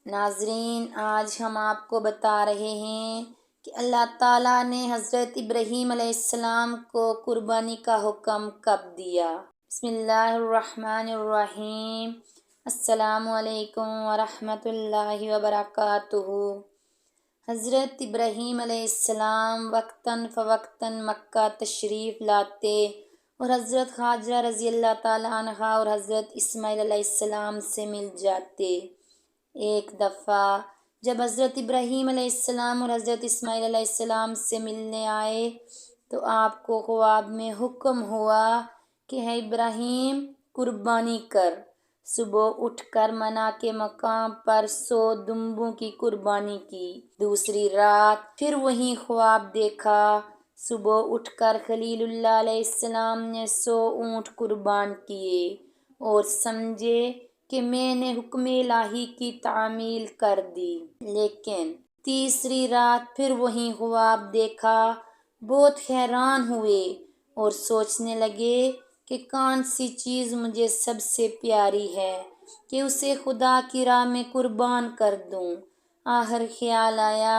ناظرین، آج ہم آپ کو بتا رہے ہیں کہ اللہ تعالیٰ نے حضرت ابراہیم علیہ السلام کو قربانی کا حکم کب دیا۔ بسم اللہ الرحمن الرحیم۔ السلام علیکم ورحمۃ اللہ وبرکاتہ۔ حضرت ابراہیم علیہ السلام وقتاً فوقتاً مکہ تشریف لاتے اور حضرت ہاجرہ رضی اللہ تعالیٰ عنہا اور حضرت اسماعیل علیہ السلام سے مل جاتے۔ ایک دفعہ جب حضرت ابراہیم علیہ السلام اور حضرت اسماعیل علیہ السلام سے ملنے آئے تو آپ کو خواب میں حکم ہوا کہ ہے ابراہیم، قربانی کر۔ صبح اٹھ کر منا کے مقام پر 100 دمبوں کی قربانی کی۔ دوسری رات پھر وہی خواب دیکھا۔ صبح اٹھ کر خلیل اللہ علیہ السلام نے 100 اونٹ قربان کیے اور سمجھے کہ میں نے حکم الہی کی تعمیل کر دی۔ لیکن تیسری رات پھر وہی خواب دیکھا۔ بہت حیران ہوئے اور سوچنے لگے کہ کون سی چیز مجھے سب سے پیاری ہے کہ اسے خدا کی راہ میں قربان کر دوں۔ آخر خیال آیا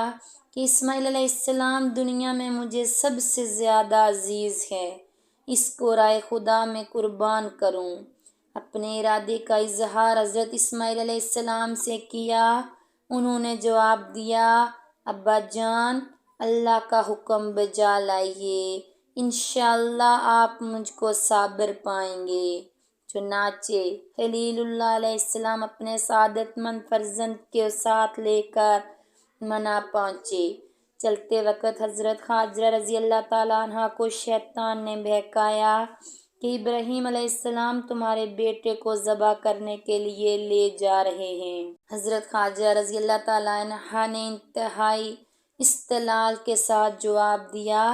کہ اسماعیل علیہ السلام دنیا میں مجھے سب سے زیادہ عزیز ہے، اس کو راہ خدا میں قربان کروں۔ اپنے ارادے کا اظہار حضرت اسماعیل علیہ السلام سے کیا۔ انہوں نے جواب دیا، ابا جان، اللہ کا حکم بجا لائیے، انشاءاللہ آپ مجھ کو صابر پائیں گے۔ چنانچہ خلیل اللہ علیہ السلام اپنے سعادت مند فرزند کے ساتھ لے کر منا پہنچے۔ چلتے وقت حضرت ہاجرہ رضی اللہ تعالیٰ عنہا کو شیطان نے بہکایا کہ ابراہیم علیہ السلام تمہارے بیٹے کو ذبح کرنے کے لیے لے جا رہے ہیں۔ حضرت ہاجرہ رضی اللہ تعالیٰ عنہا نے انتہائی استدلال کے ساتھ جواب دیا،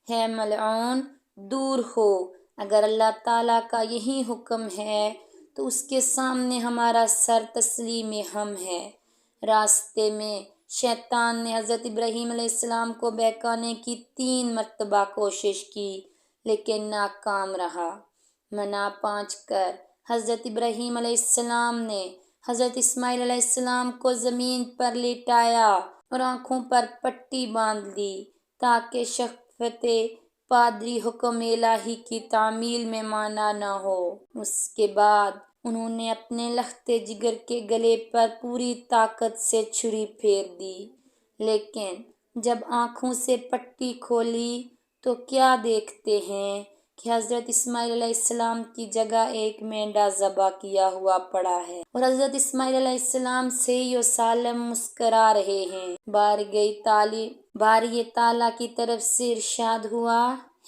ہے ملعون، دور ہو، اگر اللہ تعالیٰ کا یہی حکم ہے تو اس کے سامنے ہمارا سر تسلیم ہم ہے۔ راستے میں شیطان نے حضرت ابراہیم علیہ السلام کو بہکانے کی 3 مرتبہ کوشش کی لیکن ناکام رہا۔ منا پہنچ کر حضرت ابراہیم علیہ السلام نے حضرت اسماعیل علیہ السلام کو زمین پر لٹایا اور آنکھوں پر پٹی باندھ دی تاکہ شفقت پادری حکم الہی کی تعمیل میں مانا نہ ہو۔ اس کے بعد انہوں نے اپنے لختے جگر کے گلے پر پوری طاقت سے چھری پھیر دی، لیکن جب آنکھوں سے پٹی کھولی تو کیا دیکھتے ہیں کہ حضرت اسماعیل علیہ السلام کی جگہ ایک مینڈا ذبح کیا ہوا پڑا ہے اور حضرت اسماعیل علیہ السلام صحیح و سالم مسکرا رہے ہیں۔ باری تعالیٰ کی طرف سے ارشاد ہوا،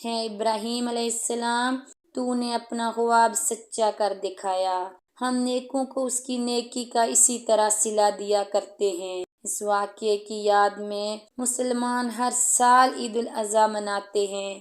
ہے ابراہیم علیہ السلام، تو نے اپنا خواب سچا کر دکھایا۔ ہم نیکوں کو اس کی نیکی کا اسی طرح صلہ دیا کرتے ہیں۔ اس واقعے کی یاد میں مسلمان ہر سال عید الاضحیٰ مناتے ہیں،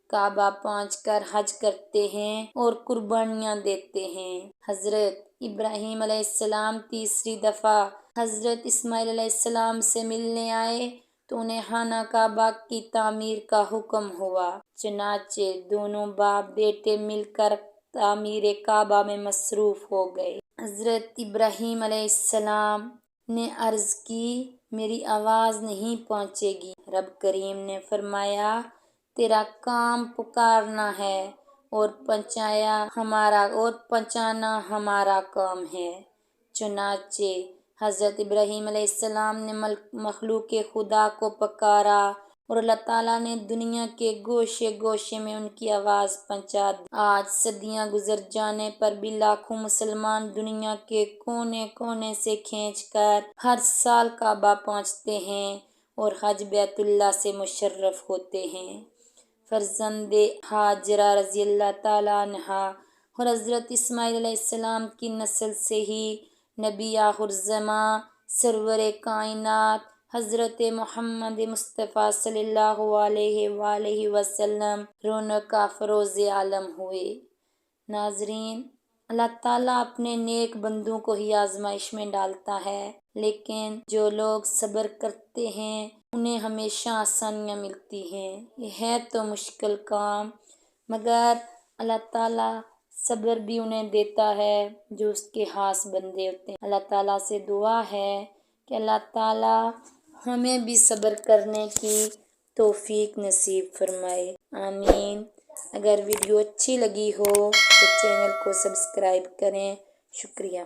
کعبہ پہنچ کر حج کرتے ہیں اور قربانیاں دیتے ہیں۔ حضرت ابراہیم علیہ السلام تیسری دفعہ حضرت اسماعیل علیہ السلام سے ملنے آئے تو انہیں خانہ کعبہ کی تعمیر کا حکم ہوا۔ چنانچہ دونوں باپ بیٹے مل کر تعمیر کعبہ میں مصروف ہو گئے۔ حضرت ابراہیم علیہ السلام نے عرض کی، میری آواز نہیں پہنچے گی؟ رب کریم نے فرمایا، تیرا کام پکارنا ہے اور پہنچانا ہمارا کام ہے۔ چنانچہ حضرت ابراہیم علیہ السلام نے مخلوق خدا کو پکارا اور اللہ تعالیٰ نے دنیا کے گوشے گوشے میں ان کی آواز پہنچا دی۔ آج صدیاں گزر جانے پر بھی لاکھوں مسلمان دنیا کے کونے کونے سے کھینچ کر ہر سال کعبہ پہنچتے ہیں اور حج بیت اللہ سے مشرف ہوتے ہیں۔ فرزند ہاجرہ رضی اللہ تعالیٰ عنہا اور حضرت اسماعیل علیہ السلام کی نسل سے ہی نبی آخر زماں سرور کائنات حضرت محمد مصطفیٰ صلی اللہ علیہ وآلہ وسلم رونق افروز عالم ہوئے۔ ناظرین، اللہ تعالیٰ اپنے نیک بندوں کو ہی آزمائش میں ڈالتا ہے، لیکن جو لوگ صبر کرتے ہیں انہیں ہمیشہ آسانیاں ملتی ہیں۔ یہ ہے تو مشکل کام، مگر اللہ تعالیٰ صبر بھی انہیں دیتا ہے جو اس کے خاص بندے ہوتے ہیں۔ اللہ تعالیٰ سے دعا ہے کہ اللہ تعالیٰ ہمیں بھی صبر کرنے کی توفیق نصیب فرمائے، آمین۔ اگر ویڈیو اچھی لگی ہو تو چینل کو سبسکرائب کریں، شکریہ۔